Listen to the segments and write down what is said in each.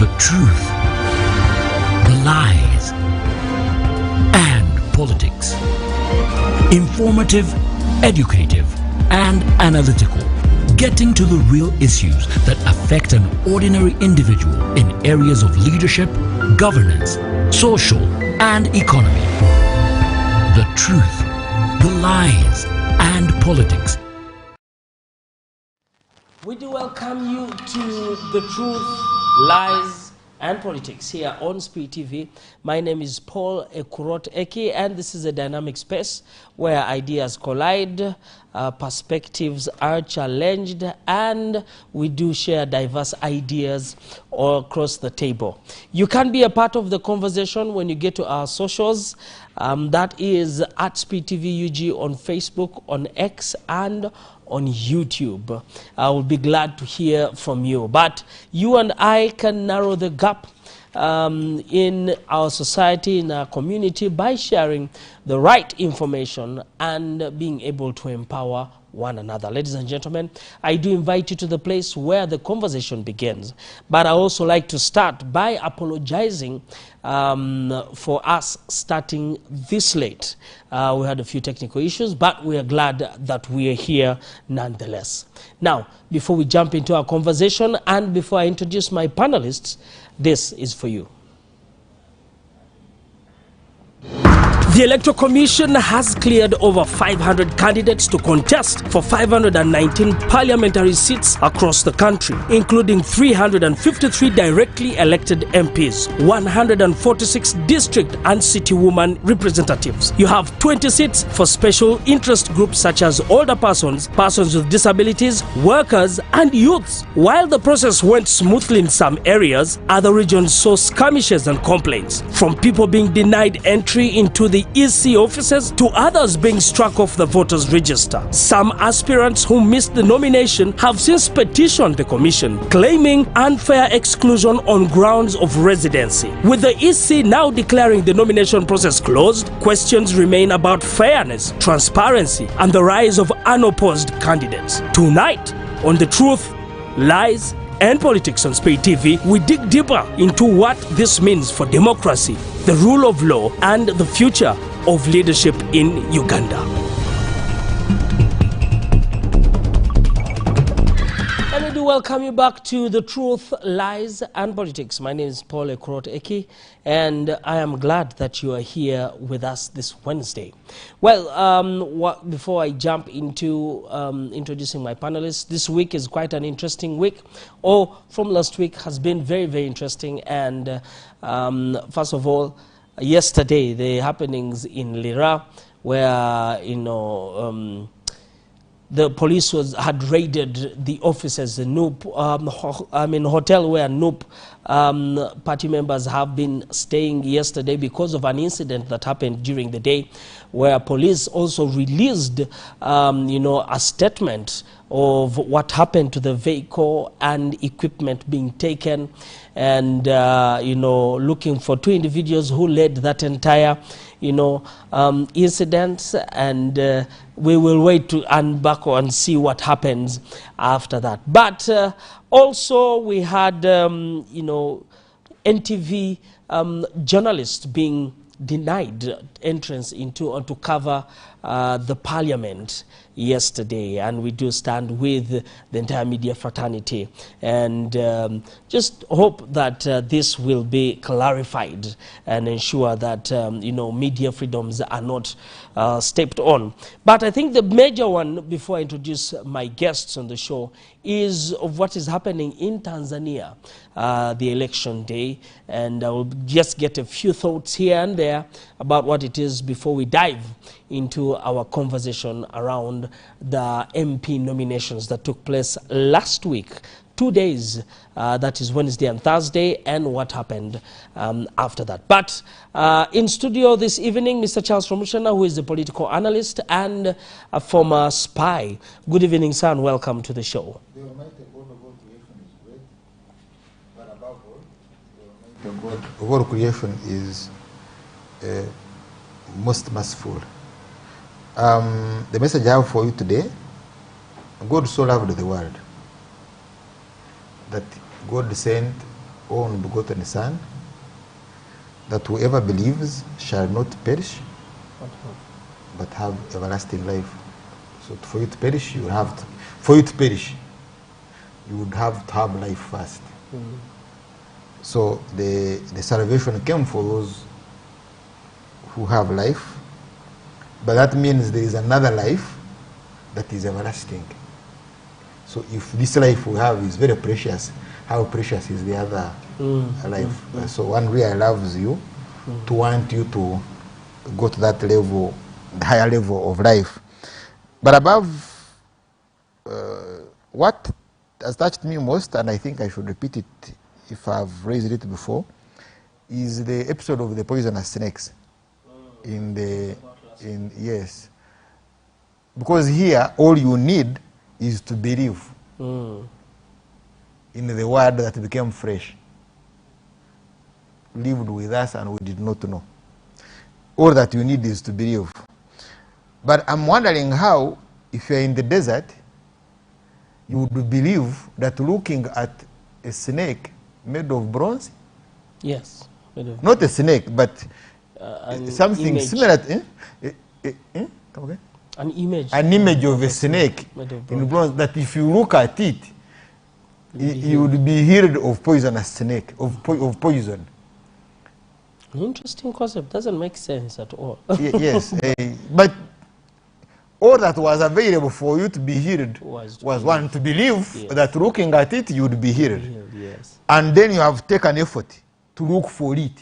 the truth, the lies, and politics. Informative, educative, and analytical. Getting to the real issues that affect an ordinary individual in areas of leadership, governance, social, and economy. The truth, the lies, and politics. We do welcome you to The Truth, Lies, and Politics here on Spirit TV. My name is Paul Ekurot Eki, and this is a dynamic space where ideas collide, perspectives are challenged, and we do share diverse ideas all across the table. You can be a part of the conversation when you get to our socials. That is at Spirit TV UG on Facebook, on X, and on YouTube. I will be glad to hear from you. But you and I can narrow the gap in our society, in our community, by sharing the right information and being able to empower one another. Ladies and gentlemen, I do invite you to the place where the conversation begins. But I also like to start by apologizing for us starting this late. We had a few technical issues, but we are glad that we are here nonetheless. Now, before we jump into our conversation and before I introduce my panelists, this is for you. The Electoral Commission has cleared over 500 candidates to contest for 519 parliamentary seats across the country, including 353 directly elected MPs, 146 district and city woman representatives. You have 20 seats for special interest groups such as older persons, persons with disabilities, workers, and youths. While the process went smoothly in some areas, other regions saw skirmishes and complaints, from people being denied entry into the EC offices to others being struck off the voters register. Some aspirants who missed the nomination have since petitioned the commission, claiming unfair exclusion on grounds of residency. With the EC now declaring the nomination process closed, questions remain about fairness, transparency, and the rise of unopposed candidates. Tonight, on The Truth, Lies, and Politics on Spirit TV, we dig deeper into what this means for democracy, the rule of law, and the future of leadership in Uganda. And we do welcome you back to The Truth, Lies, and Politics. My name is Paul Ekurot Eki, and I am glad that you are here with us this Wednesday. Well, before I jump into introducing my panelists, this week is quite an interesting week. From last week has been very, very interesting. And first of all, yesterday, the happenings in Lira, where, the police had raided the offices, the NUP, hotel where NUP party members have been staying yesterday because of an incident that happened during the day, where police also released, a statement of what happened to the vehicle and equipment being taken, and, looking for two individuals who led that entire, incident, and we will wait to unbuck and see what happens after that. But also we had, NTV journalists being denied entrance into or to cover the parliament yesterday, and we do stand with the entire media fraternity, and just hope that this will be clarified and ensure that media freedoms are not stepped on. But I think the major one, before I introduce my guests on the show, is of what is happening in Tanzania, the election day, and I will just get a few thoughts here and there about what it is before we dive into our conversation around the MP nominations that took place last week, 2 days, that is Wednesday and Thursday, and what happened after that. But in studio this evening, Mr. Charles Romushana, who is a political analyst and a former spy. Good evening, sir, and welcome to the show. The Almighty God of all creation is great, but above all, the Almighty God of all creation is most merciful. The message I have for you today: God so loved the world that God sent only begotten Son, that whoever believes shall not perish, but have everlasting life. So for you to perish, you have to, for you to perish, you would have to have life first. So the salvation came for those who have life, but that means there is another life that is everlasting. So if this life we have is very precious, how precious is the other life? So one really loves you to want you to go to that level, the higher level of life. But above, what has touched me most, and I think I should repeat it if I've raised it before, is the episode of the poisonous snakes. Yes. Because here, all you need is to believe in the word that became flesh, lived with us, and we did not know. All that you need is to believe. But I'm wondering how, if you're in the desert, you would believe that looking at a snake made of bronze? Yes. Not a snake, but something image. similar. Come again? An image. An image of a snake in bronze, that if you look at it, you would be healed of poisonous snake, of poison. An interesting concept. Doesn't make sense at all. Yes. But all that was available for you to be healed was one, to believe that looking at it, you would be healed. Yes. And then you have taken effort to look for it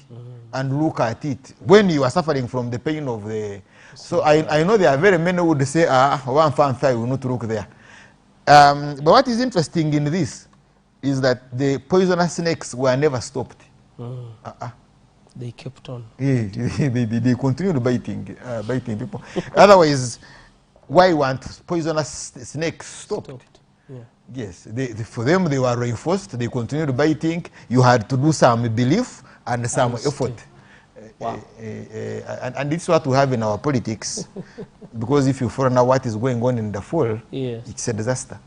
and look at it when you are suffering from the pain of the... So I know there are very many who would say, one fan will not look there. But what is interesting in this is that the poisonous snakes were never stopped. They kept on. They continued biting people. Otherwise, why weren't poisonous snakes stopped? Yeah. Yes, for them they were reinforced. They continued biting. You had to do some belief and some effort. Wow. And this is what we have in our politics. Because if you follow now what is going on in the fall, it's a disaster.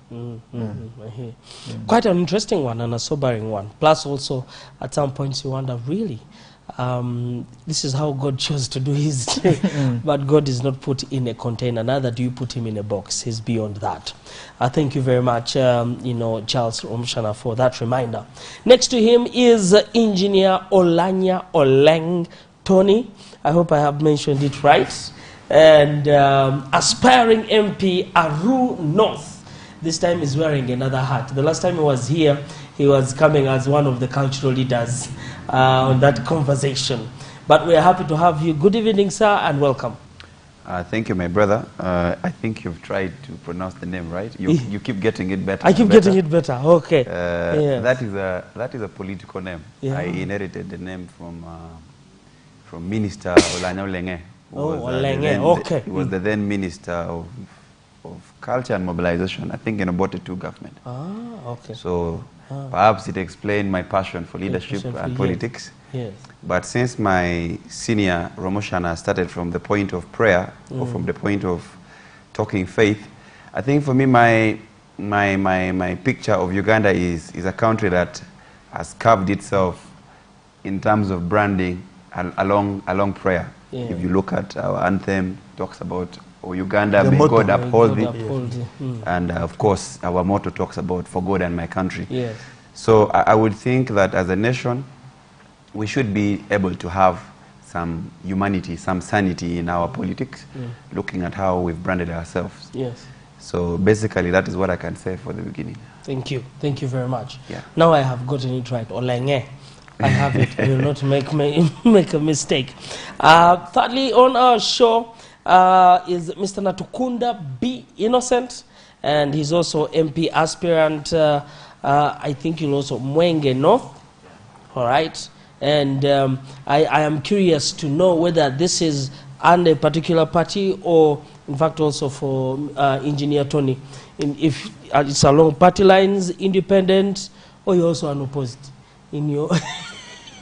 Quite an interesting one and a sobering one. Plus also, at some points you wonder, really, this is how God chose to do his thing. But God is not put in a container, neither do you put him in a box. He's beyond that. Thank you very much, Charles Omshana, for that reminder. Next to him is Engineer Olanya Oleng Tony. I hope I have mentioned it right. And aspiring MP Aru North. This time he's wearing another hat. The last time he was here, he was coming as one of the cultural leaders on that conversation. But we are happy to have you. Good evening, sir, and welcome. Thank you, my brother. I think you've tried to pronounce the name right. You keep getting it better. I keep getting it better. Okay. That is a political name. Yeah. I inherited the name from Minister Olanya Olenge. Okay. He was the then Minister of Culture and Mobilization, I think, in Obote II government. Okay. So perhaps it explained my passion for leadership and politics. Yes. But since my senior Romoshana started from the point of prayer, or from the point of talking faith, I think for me my picture of Uganda is a country that has carved itself in terms of branding along prayer. Yeah. If you look at our anthem, it talks about Uganda, may God uphold thee. And of course, our motto talks about for God and my country. Yes. So I would think that as a nation, we should be able to have some humanity, some sanity in our politics, looking at how we've branded ourselves. Yes. So basically, that is what I can say for the beginning. Thank you. Thank you very much. Yeah. Now I have gotten it right. Olenge. I have it. I will not make a mistake. Thirdly, on our show is Mr. Natukunda B. Innocent, and he's also MP aspirant. I think you'll also Mwenge North. All right. And I am curious to know whether this is under a particular party or, in fact, also for Engineer Tony, if it's along party lines, independent, or you're also unopposed in your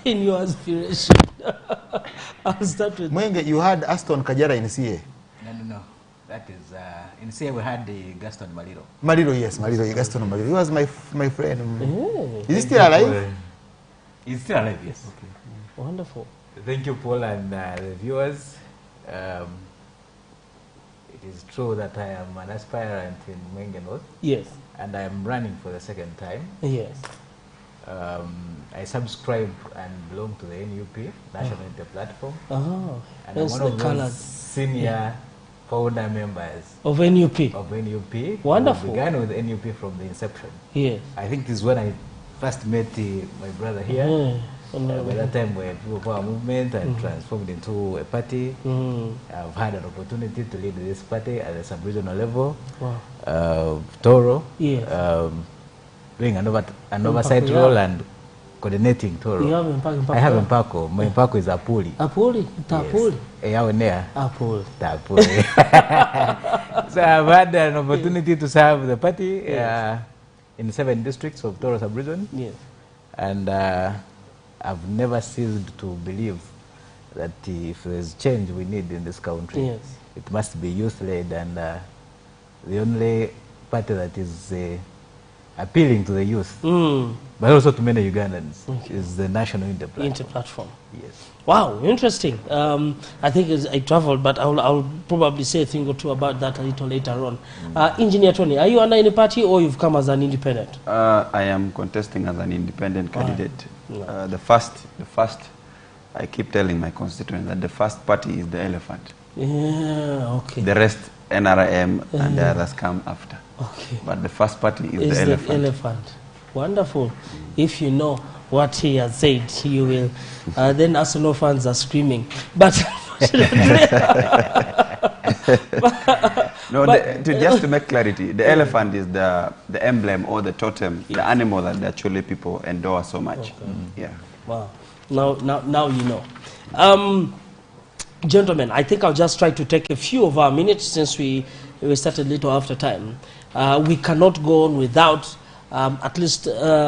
in your aspiration. I'll start with Mwenge. You had Aston Kajara in CA. No. That is in CA we had the Gaston Maliro. Maliro, yes, Gaston Maliro. He was my friend. Is he still alive? He's still alive, yes. Okay. Wonderful. Thank you, Paul, and the viewers. It is true that I am an aspirant in Mwenge North, Yes. and I am running for the second time. Yes. I subscribe and belong to the NUP, National Unity Platform, Oh, and I'm that's one the of those colors senior founder members of NUP. of NUP. Wonderful. We began with NUP from the inception. Yes. I think this is when I first met my brother here. By that time, we had people our movement and transformed into a party. I've had an opportunity to lead this party at the sub-regional level. Wow. Toro, Yes. doing an oversight role and coordinating Toro. You have Mpako? I have Mpako. My Mpako is Apuli. Apuli? Tapuli? Yes. Apuli. Tapuli. So I've had an opportunity to serve the party in 7 districts of Toro sub-region. Yes. And I've never ceased to believe that if there's change we need in this country, Yes. it must be youth-led, and the only party that is appealing to the youth, but also to many Ugandans, is the National Unity Platform. Unity Platform. Yes. Wow, interesting. I think I traveled, but I'll probably say a thing or two about that a little later on. Engineer Tony, are you under any party or you've come as an independent? I am contesting as an independent candidate. The first, I keep telling my constituents that the first party is the elephant. Yeah, okay. The rest, NRM, and the others come after. Okay. But the first party is Is the the elephant. Wonderful. If you know what he has said, you will. Then Arsenal fans are screaming. But No, just to make clarity, the elephant is the emblem or the totem, the animal that actually people endure so much. Okay. Yeah. Wow. Now you know. Gentlemen, I think I'll just try to take a few of our minutes since we started a little after time. We cannot go on without at least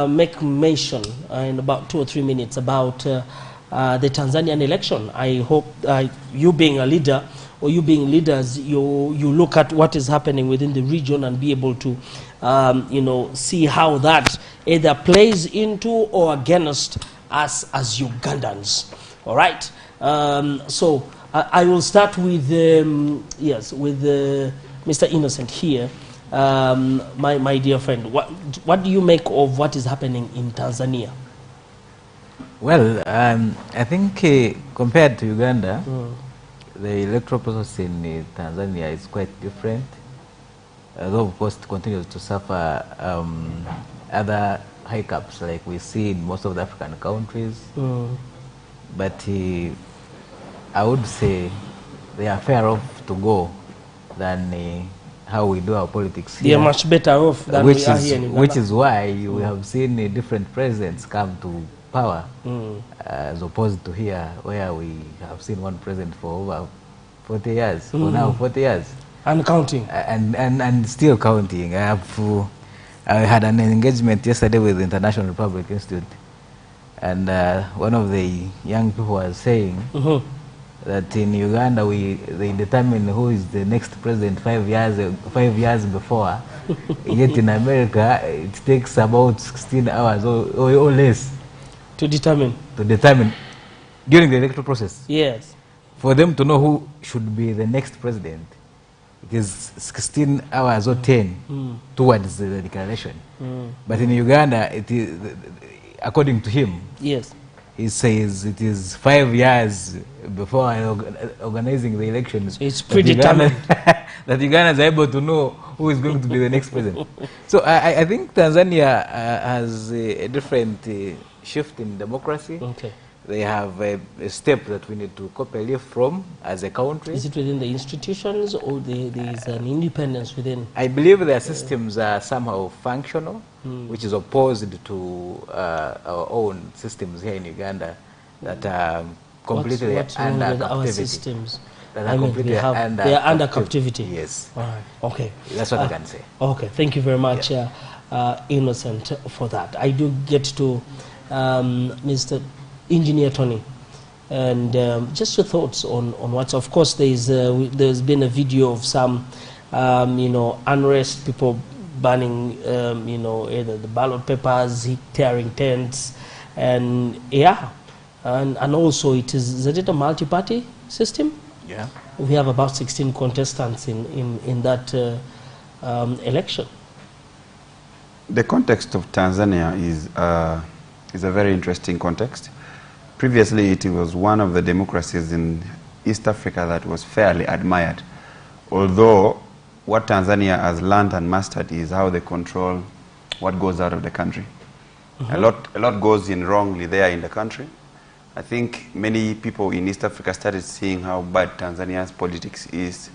make mention in about 2 or 3 minutes about the Tanzanian election. I hope you being a leader, or you being leaders, you look at what is happening within the region and be able to see how that either plays into or against us as Ugandans. All right. So I will start with Mr. Innocent here. My dear friend, what do you make of what is happening in Tanzania? Well, I think compared to Uganda, the electoral process in Tanzania is quite different. Although, of course, it continues to suffer other hiccups like we see in most of the African countries. But I would say they are fair off to go than how we do our politics here. They are much better off than we are here in Uganda. Which is why we have seen different presidents come to power, as opposed to here, where we have seen one president for over 40 years, for now 40 years. And counting. And still counting. I had an engagement yesterday with the International Republic Institute, and one of the young people was saying that in Uganda they determine who is the next president 5 years before. Yet in America it takes about 16 hours or less to determine during the electoral process. Yes. For them to know who should be the next president, it is 16 hours or 10 towards the declaration. But in Uganda, it is, according to him, yes, he says it is 5 years before organizing the elections. So it's predetermined. That Uganda is able to know who is going to be the next president. So I think Tanzania has a different shift in democracy. Okay. They have a step that we need to copy a leaf from as a country. Is it within the institutions or there is an independence within? I believe their systems are somehow functional, which is opposed to our own systems here in Uganda that are completely what's wrong under with captivity. our systems? That are completely they are under captivity. Yes. All right. Okay. That's what I can say. Okay. Thank you very much, Innocent, for that. I do get to Mr. Engineer Tony, and just your thoughts on what's. Of course, there's been a video of some unrest, people burning either the ballot papers, tearing tents, And yeah, and also is it a multi-party system? Yeah. We have about 16 contestants in that election. The context of Tanzania is a very interesting context. Previously, it was one of the democracies in East Africa that was fairly admired. Although, what Tanzania has learned and mastered is how they control what goes out of the country. Mm-hmm. A lot goes in wrongly there in the country. I think many people in East Africa started seeing how bad Tanzania's politics is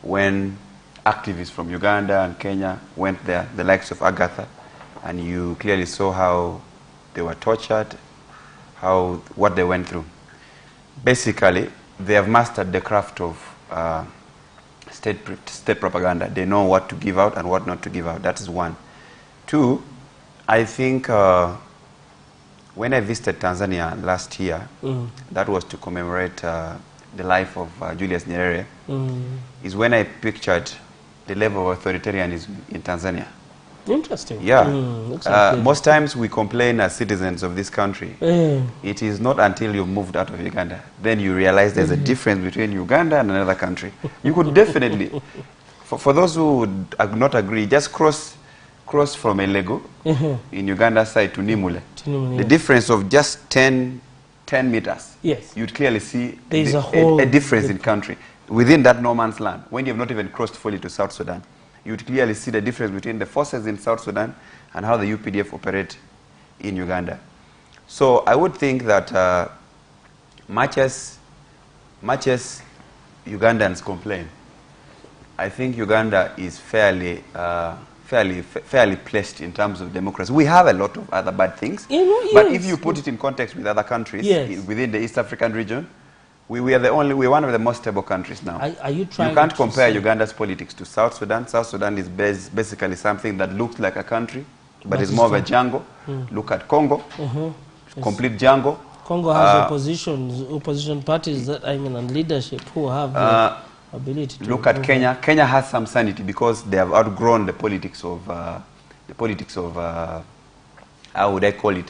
when activists from Uganda and Kenya went there, the likes of Agatha, and you clearly saw how they were tortured, what they went through. Basically, they have mastered the craft of state propaganda. They know what to give out and what not to give out. That is one. Two, I think when I visited Tanzania last year, that was to commemorate the life of Julius Nyerere, is when I pictured the level of authoritarianism in Tanzania. Interesting. Yeah. Exactly. Most times we complain as citizens of this country. It is not until you've moved out of Uganda, then you realize there's a difference between Uganda and another country. You could definitely, for those who would not agree, just cross from Elego in Uganda side to Nimule. The difference of just 10 meters. Yes. You'd clearly see there's a difference in country. Within that no man's land, when you have not even crossed fully to South Sudan, you'd clearly see the difference between the forces in South Sudan and how the UPDF operate in Uganda. So I would think that much as Ugandans complain, I think Uganda is fairly placed in terms of democracy. We have a lot of other bad things, but if you put it in context with other countries within the East African region, we're one of the most stable countries now. Are you trying? You can't compare Uganda's politics to South Sudan. South Sudan is basically something that looks like a country, but it's more of a jungle. Look at Congo, complete jungle. Congo has opposition parties that and leadership who have the ability to look at Kenya. Kenya has some sanity because they have outgrown the politics of how would I call it?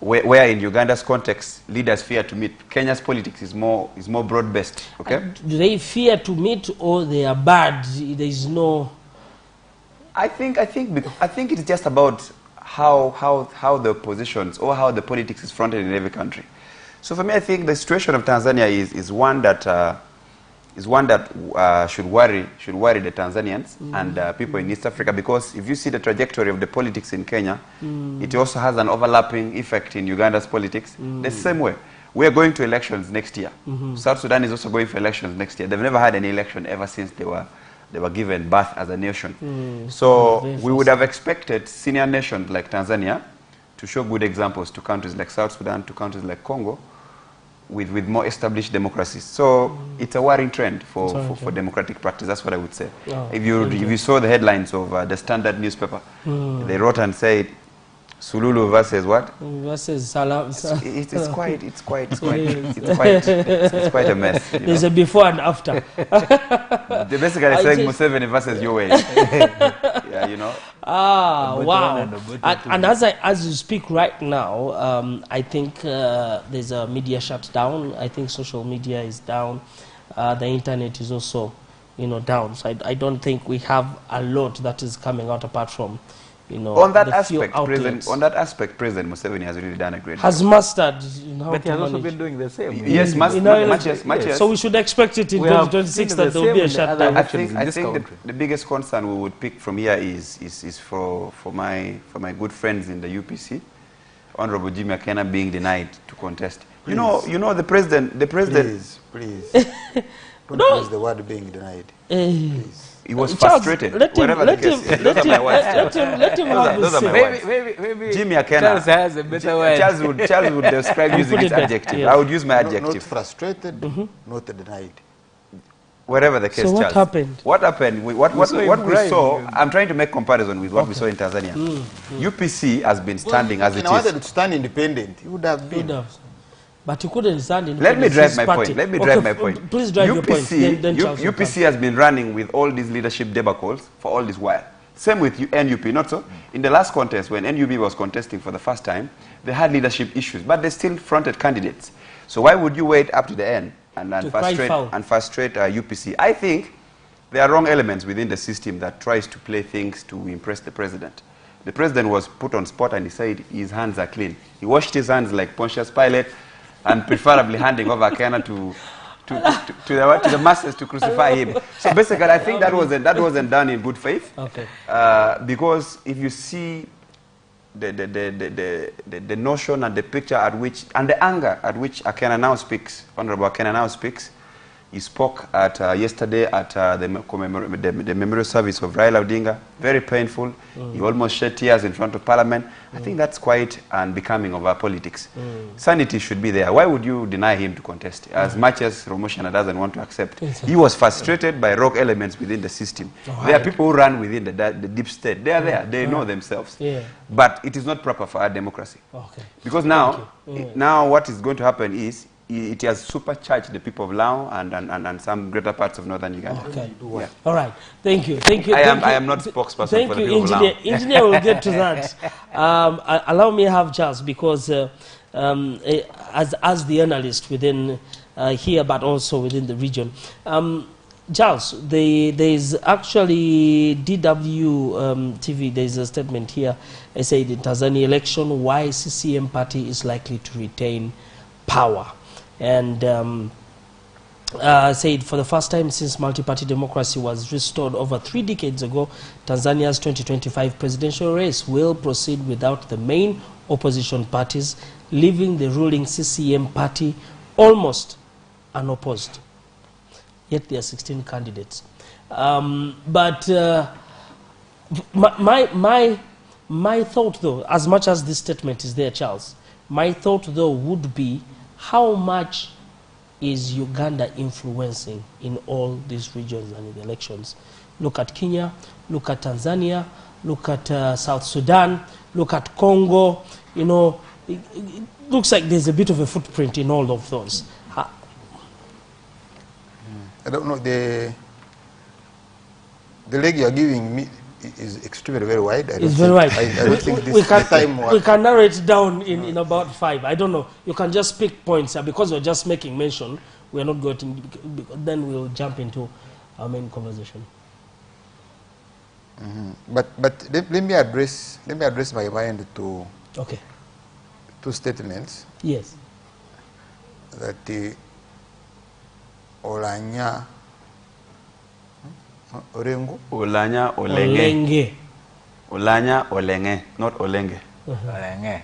Where in Uganda's context, leaders fear to meet. Kenya's politics is more broad-based. Okay. Do they fear to meet, or they are bad? There is no. I think it's just about how the oppositions or how the politics is fronted in every country. So for me, I think the situation of Tanzania is one that should worry the Tanzanians and people in East Africa, because if you see the trajectory of the politics in Kenya, it also has an overlapping effect in Uganda's politics. The same way, we are going to elections next year. South Sudan is also going for elections next year. They've never had any election ever since they were given birth as a nation. So we would have expected senior nations like Tanzania to show good examples to countries like South Sudan, to countries like Congo, with more established democracies. So it's a worrying trend for democratic practice. That's what I would say. If you saw the headlines of the Standard newspaper, they wrote and said, Sululu versus what? Versus Salam. It's quite a mess. There's a before and after. They're basically saying Museveni versus Yoweri. Yeah, you know. Wow. And as you speak right now, I think there's a media shutdown. I think social media is down. The internet is also, down. So I don't think we have a lot that is coming out apart from, on that aspect, President Museveni has really done a great job. Has mastered. But he has also been doing the same. Yes, much. So we should expect it in 2026 that there will be a shutdown. I think the biggest concern we would pick from here is for my good friends in the UPC, Honorable Jimmy Akena being denied to contest. Please. You know the president. Please. Don't use the word being denied. Please. He was frustrated. Let him have those Maybe Jimmy Akena. Charles has a better word. Charles would describe using his adjective. Yes. I would use my adjective. Not frustrated, not denied. Whatever the case, so Charles. What happened? What we saw, I'm trying to make comparison with what we saw in Tanzania. UPC has been standing as it is. If he wanted to stand independent, he would have been. But he couldn't stand in. Let me drive my point. Please drive your point. UPC has been running with all these leadership debacles for all this while. Same with NUP, not so? In the last contest, when NUP was contesting for the first time, they had leadership issues, but they still fronted candidates. So why would you wait up to the end and frustrate UPC? I think there are wrong elements within the system that tries to play things to impress the president. The president was put on spot and he said his hands are clean. He washed his hands like Pontius Pilate and preferably handing over Kenya to the masses to crucify him. So basically, I think that wasn't done in good faith. Okay. Because if you see the notion and the picture at which, and the anger at which Akena now speaks, Honorable Akena now speaks, he spoke at yesterday at the memorial service of Raila Odinga. Very painful. He almost shed tears in front of Parliament. I think that's quite unbecoming of our politics. Sanity should be there. Why would you deny him to contest? As much as Romoshana doesn't want to accept. He was frustrated by rogue elements within the system. There are people who run within the deep state. They are there. They know themselves. But it is not proper for our democracy. Because now what is going to happen is it has supercharged the people of Lao and some greater parts of northern Uganda. Okay. Yeah. All right. Thank you. Thank you. I am not spokesperson for the people Engineer. of Lao. Engineer will get to that. Allow me to have Charles, because as the analyst within here, but also within the region. Charles, there is actually DW TV, there is a statement here. I said in Tanzania election, why CCM party is likely to retain power. And said for the first time since multi-party democracy was restored over 3 decades ago, Tanzania's 2025 presidential race will proceed without the main opposition parties, leaving the ruling CCM party almost unopposed. Yet there are 16 candidates. But my thought, though, as much as this statement is there, Charles, my thought, though, would be how much is Uganda influencing in all these regions and in the elections? Look at Kenya, look at Tanzania, look at South Sudan, look at Congo. You know, it looks like there's a bit of a footprint in all of those. I don't know, the leg you're giving me is extremely very wide. It's very wide. I don't think this time we can narrow it down in about 5. I don't know. You can just pick points because we're just making mention. We're not going to, then we'll jump into our main conversation. But let me address my mind to two statements. Yes. That the Olanya Orengo? Olanya Olenge. Olanya Olenge, not Olenge. Olenge.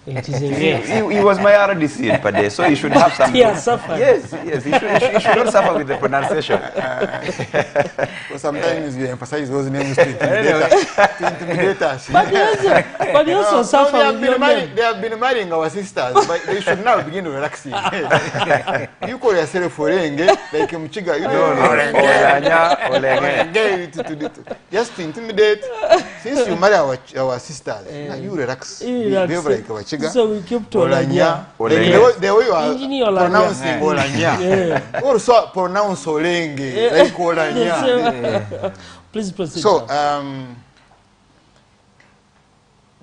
It is he was my RDC per day, so he should have some. Yes, he should not suffer with the pronunciation. Well, sometimes you emphasize those names to intimidate us. But you also suffer with your name. They have been marrying our sisters, but they should now begin relaxing. You call yourself Orenge, like Mchiga. You know, Olenge. Just to intimidate. Since you marry our sisters, now you relax. Behave like our Chiga. So we keep to Olanya. The way you are pronouncing Olanya. Also pronounce Olenge, like Olanya. Please proceed. So,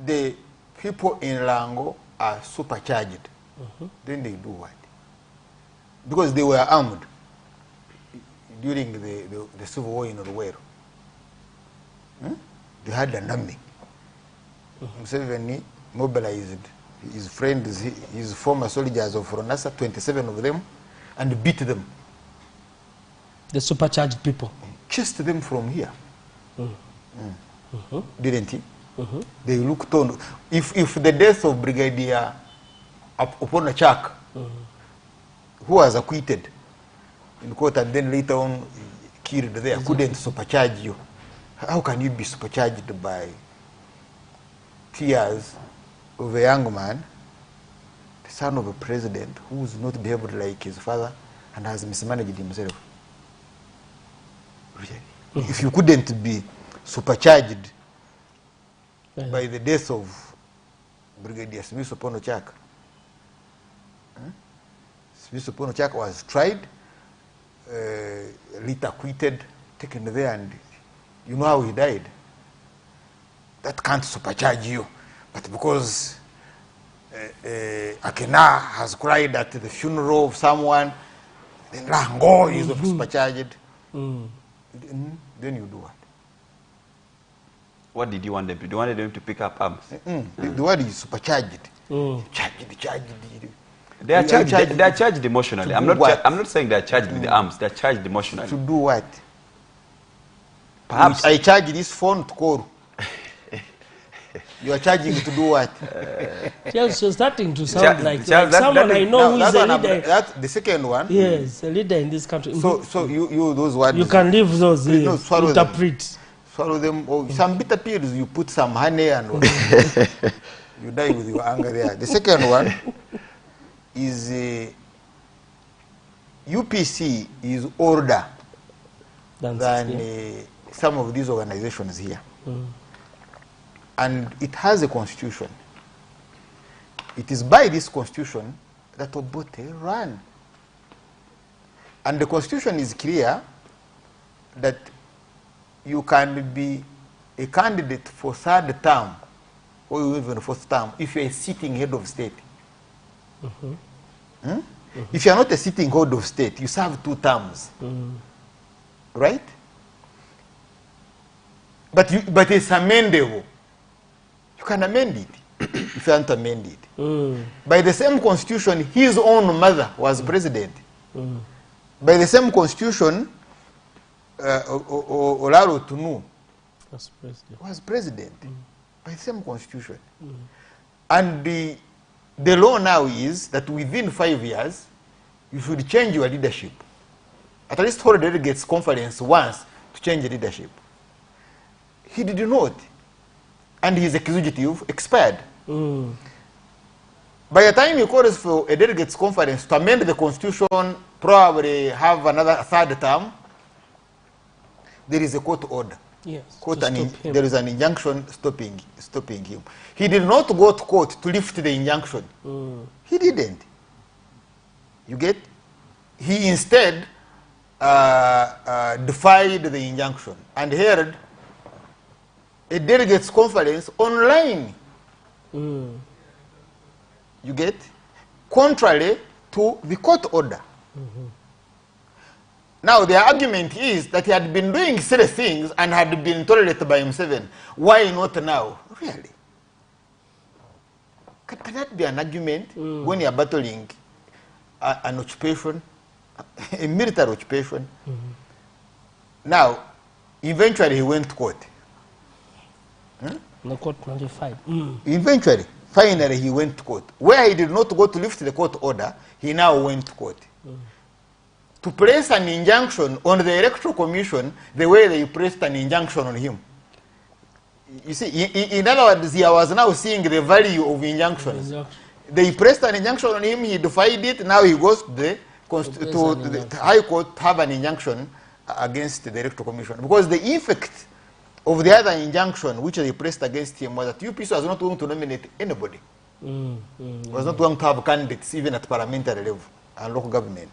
the people in Lango are supercharged. Then they do what? Because they were armed during the civil war in Ruwero. They had an army. Museveni mobilized his friends, his former soldiers of Ronasa, 27 of them, and beat them. The supercharged people. Chased them from here. Didn't he? They looked on. If the death of Brigadier Oponachak, who was acquitted in court and then later on killed there, couldn't supercharge you, how can you be supercharged by tears of a young man, the son of a president who's not behaved like his father and has mismanaged himself? Really? If you couldn't be supercharged by the death of Brigadier Smith Oponachak, Smith Oponachak was tried, later acquitted, taken there, and you know how he died. that can't supercharge you. But because Akena has cried at the funeral of someone, then Rango is supercharged. Then you do what? What did you want them to do? You wanted them to pick up arms? The word is supercharged. Charged. They are charged. They are charged emotionally. I'm not saying they are charged with the arms. They are charged emotionally. To do what? Perhaps I charge this phone to call. You are charging to do what? Yes, you're starting to sound like that- someone that- I know who is a leader. That's the second one. Yes, a leader in this country. So you those words. You can leave those Please, no, swallow them. interpret. Swallow them. Or some bitter pills, you put some honey and you die with your anger there. The second one is UPC is older than some of these organizations here. And it has a constitution. It is by this constitution that Obote ran. And the constitution is clear that you can be a candidate for third term or even fourth term if you're a sitting head of state. If you're not a sitting head of state, you serve 2 terms. Right? But it's amendable. You can amend it if you want to amend it. By the same constitution, his own mother was president. By the same constitution, Olaro Tunu was president. By the same constitution. And the law now is that within 5 years, you should change your leadership. At least hold the delegates conference once to change the leadership. He did not. And his executive expired. By the time he calls for a delegates conference to amend the constitution, probably have another 3rd term, there is a court order. Yes, there is an injunction stopping him. He did not go to court to lift the injunction. He didn't. You get? He instead defied the injunction and held a delegates conference online. You get? Contrary to the court order. Now the argument is that he had been doing silly things and had been tolerated by himself. Why not now? Really? Can that be an argument when you are battling an occupation, a military occupation? Now, eventually he went to court. The court nullified. Eventually, finally he went to court. Where he did not go to lift the court order, he now went to court. To place an injunction on the Electoral Commission the way they placed an injunction on him. You see, in other words, he was now seeing the value of injunctions. They placed an injunction on him, he defied it, now he goes to the High Court to have an injunction against the Electoral Commission. Because the effect of the other injunction which they placed against him was that UPC was not going to nominate anybody. Was not going to have candidates even at parliamentary level and local government.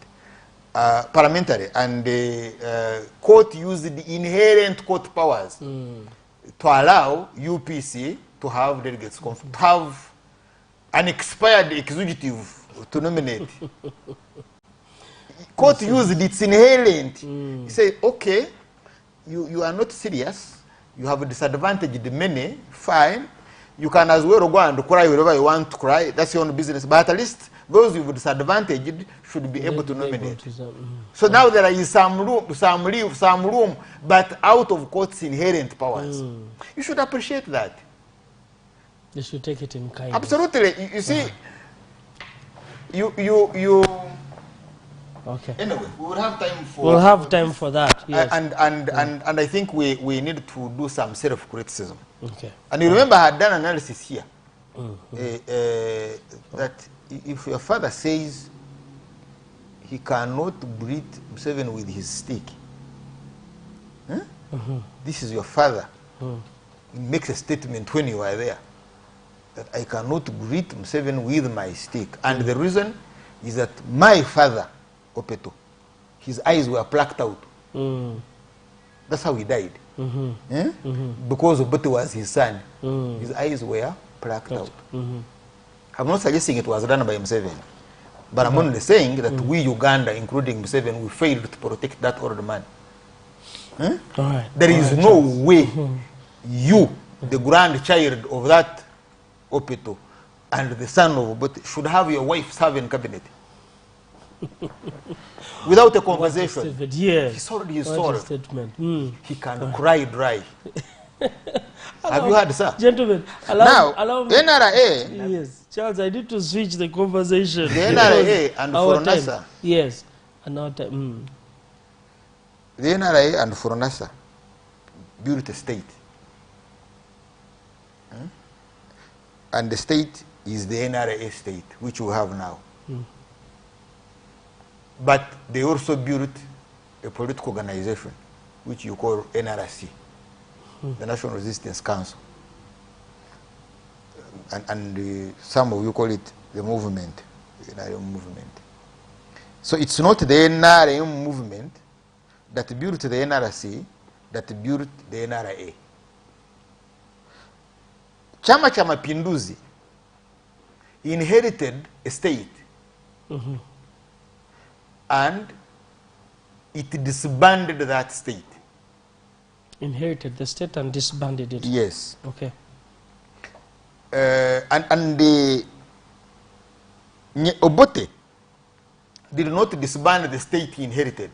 Parliamentary, and the court used the inherent court powers to allow UPC to have delegates, to have an expired executive to nominate. Court used its inherent. He said, okay, you are not serious, you have disadvantaged many, fine. You can as well go and cry wherever you want to cry, that's your own business, but at least those you've disadvantaged should be able to nominate. So now there is some room, but out of court's inherent powers. You should appreciate that. They should take it in kind. Absolutely. You see, Okay. Anyway, we will have time for. We'll have time for that. Yes. And I think we need to do some self-criticism. Okay. And you remember I had done analysis here that if your father says he cannot greet Museveni with his stick, this is your father. He makes a statement when you are there that I cannot greet Museveni with my stick, and the reason is that my father, Opeto, his eyes were plucked out. That's how he died. Because Obote was his son. His eyes were plucked out. I'm not suggesting it was done by Museveni, but I'm only saying that we Uganda, including Museveni, we failed to protect that old man. There is no way you, the grandchild of that Opito, and the son of Obote should have your wife serve in cabinet without a conversation. Yes. He sold his soul. Statement. He can cry dry. Have you heard, sir? Gentlemen, allow me. NRA. Yes, Charles, I need to switch the conversation. The NRA and Foronasa. Yes, and our time. The NRA and Foronasa built a state. And the state is the NRA state, which we have now. But they also built a political organization, which you call NRC, the National Resistance Council. And some of you call it the movement, the NRM movement. So it's not the NRM movement that built the NRC, that built the NRA. Chama cha Mapinduzi inherited a state, and it disbanded that state. Inherited the state and disbanded it. Yes. Okay. And the Obote did not disband the state he inherited.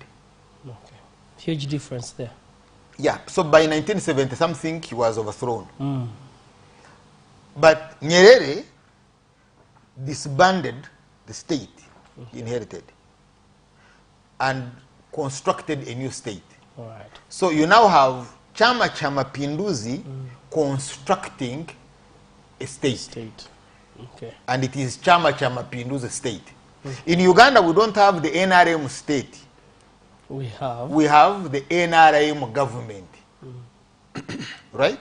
Okay. Huge difference there. Yeah. So by 1970 something he was overthrown. But Nyerere disbanded the state he inherited and constructed a new state. All right. So you now have Chama cha Mapinduzi constructing a state. Okay. And it is Chama cha Mapinduzi state. In Uganda, we don't have the NRM state. We have the NRM government. Right?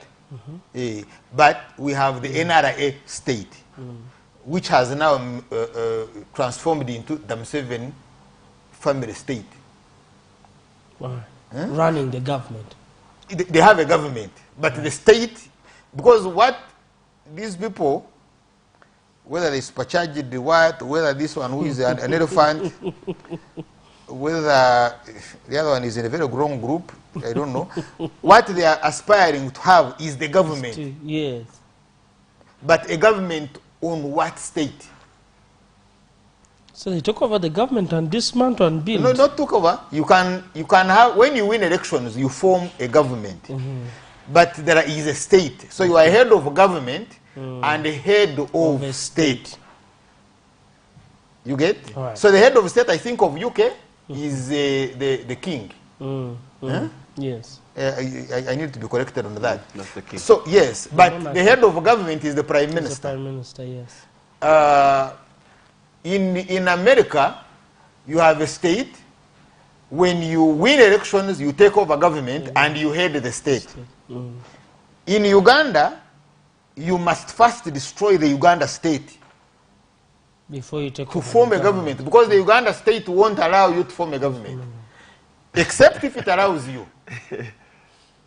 But we have the NRA state, which has now transformed into the Museveni family state. Running the government. They have a government, but the state, because what these people, whether they supercharged the what, whether this one who is an elephant, whether the other one is in a very grown group, I don't know. What they are aspiring to have is the government. Yes. But a government on what state? So they took over the government and dismantled and built. No, not took over. You can have, when you win elections, you form a government. But there is a state. So you are head of government and a head of a state. You get? Right. So the head of state, I think of UK, is the king. Yes. I need to be corrected on that. That's the king. So yes, but the head of government is the prime minister. The prime minister, yes. In America, you have a state. When you win elections, you take over government and you head the state. In Uganda, you must first destroy the Uganda state before you take to over form the a government, because the Uganda state won't allow you to form a government, except if it allows you.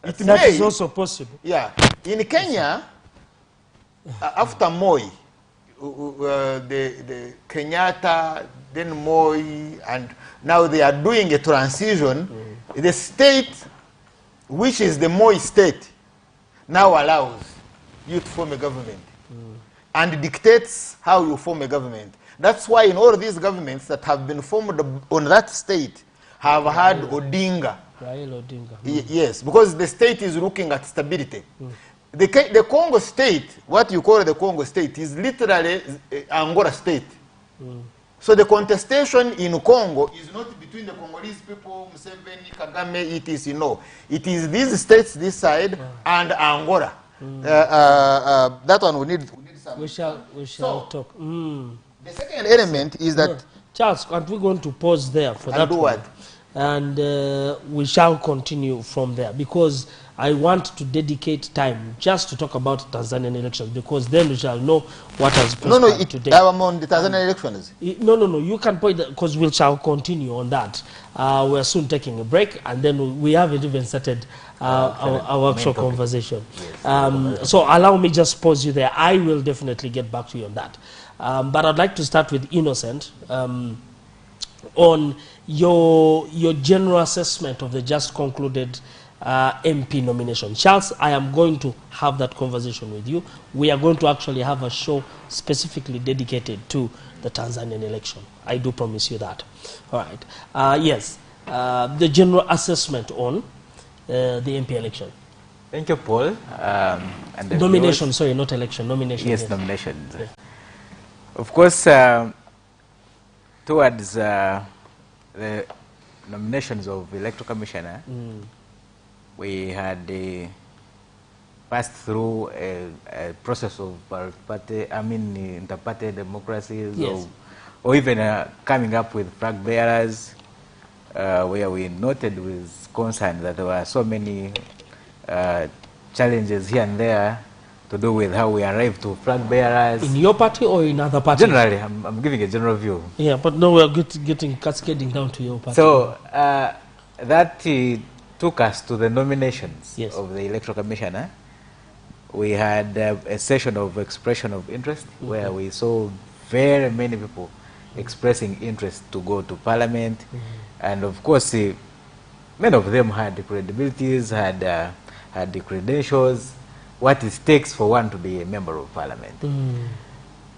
That is also possible. Yeah. In Kenya, after Moi, the Kenyatta, then Moi, and now they are doing a transition. The state, which is the Moi state, now allows you to form a government and dictates how you form a government. That's why in all these governments that have been formed on that state have had Odinga. Raila Odinga. Yes, because the state is looking at stability. The Congo state, what you call the Congo state, is literally Angola state. So the contestation in Congo is not between the Congolese people, Museveni, Kagame, etc. No. It is these states this side and Angola. That one we need some. We shall talk. The second element is that... Charles, aren't we going to pause there for that do one? what? And we shall continue from there, because I want to dedicate time just to talk about Tanzanian elections, because then we shall know what has transpired today. I'm on the Tanzanian elections. No, you can point that, because we shall continue on that. We're soon taking a break, and then we haven't even started our actual conversation. Yes. So allow me just pause you there. I will definitely get back to you on that. But I'd like to start with Innocent on your general assessment of the just concluded MP nomination. Charles, I am going to have that conversation with you. We are going to actually have a show specifically dedicated to the Tanzanian election. I do promise you that. All right. Yes, the general assessment on the MP election. Thank you, Paul. And nomination, sorry, not election, nomination. Yes, nominations. Yeah. Of course, towards the nominations of electoral commissioner, we had passed through a process of inter-party democracies, yes, or even coming up with flag bearers, where we noted with concern that there were so many challenges here and there to do with how we arrived to flag bearers. In your party or in other parties? Generally, I'm giving a general view. Yeah, but no, we're getting cascading down to your party. So that took us to the nominations, yes, of the electoral commissioner. We had a session of expression of interest, where we saw very many people expressing interest to go to parliament. And of course, many of them had the credibilities, had the credentials, what it takes for one to be a member of parliament.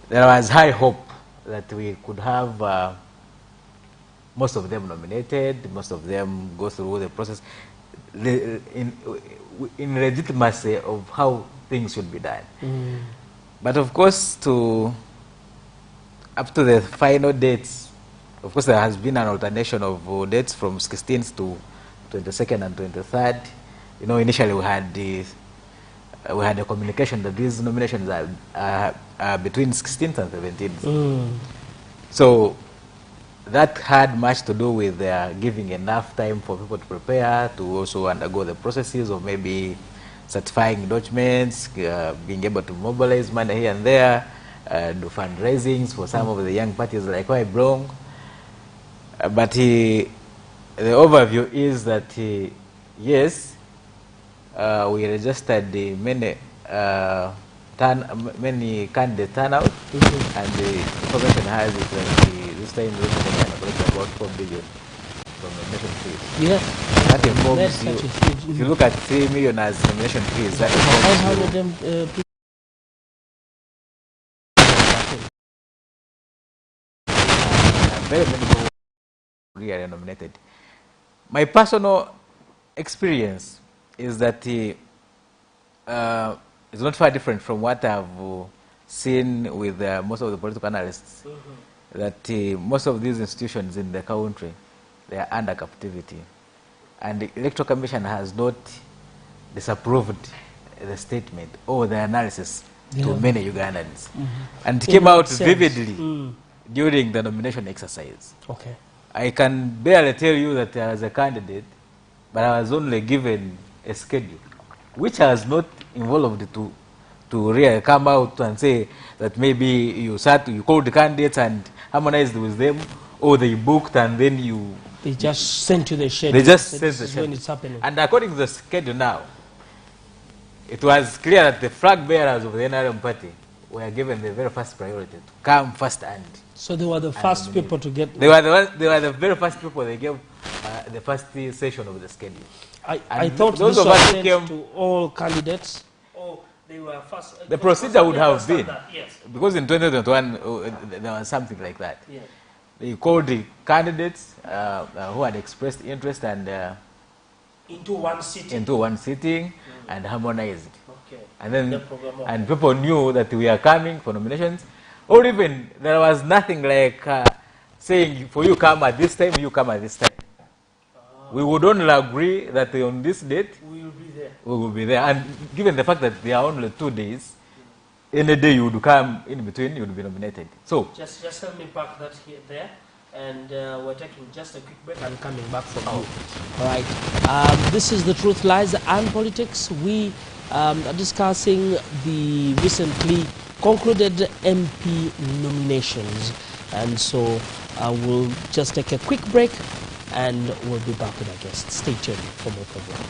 There was high hope that we could have most of them nominated, most of them go through the process in legitimacy of how things should be done. But of course, up to the final dates, of course there has been an alternation of dates from 16th to 22nd and 23rd. You know, initially we had a communication that these nominations are between 16th and 17th. So that had much to do with giving enough time for people to prepare, to also undergo the processes of maybe certifying documents, being able to mobilize money here and there, do fundraisings for some of the young parties like where I belong. But the overview is that, yes, we registered many candidate turnout, and the information has it that this time we collected about 4 billion from nomination fees. Yes. That informs you. If you look at 3 million as nomination fees, that informs you. Very many people really are nominated. My personal experience is that it's not far different from what I've seen with most of the political analysts, that most of these institutions in the country, they are under captivity. And the Electoral Commission has not disapproved the statement or the analysis to many Ugandans. And it came out vividly during the nomination exercise. Okay. I can barely tell you that I was a candidate, but I was only given a schedule, which has not involved to really come out and say that maybe you called the candidates and harmonized with them, or they booked and then they just sent you the schedule. They just sent the schedule. When it's happening. And according to the schedule now, it was clear that the flag bearers of the NRM party were given the very first priority to come first and. So they were the first people to get. They were the very first people they gave the first session of the schedule. I thought those of us who came to all candidates. Oh, they were first. The procedure would have been, yes, because in 2021 there was something like that. Yeah. They called the candidates who had expressed interest and into one sitting, and harmonized. Okay. And then people knew that we are coming for nominations, or even there was nothing like saying for you come at this time, you come at this time. We would only agree that on this date we will be there. We will be there, and given the fact that there are only 2 days, any day you would come in between, you would be nominated. So just help me back that here there. and we're taking just a quick break and coming back from you. All right. This is The Truth, Lies and Politics. We are discussing the recently concluded MP nominations. And so we'll just take a quick break and we'll be back with our guests. Stay tuned for more program.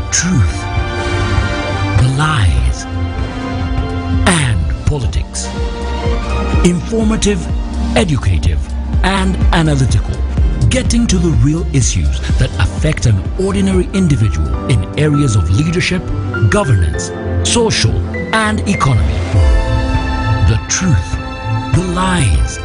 Truth, the lies, and politics. Informative, educative, and analytical. Getting to the real issues that affect an ordinary individual in areas of leadership, governance, social, and economy. The truth, the lies,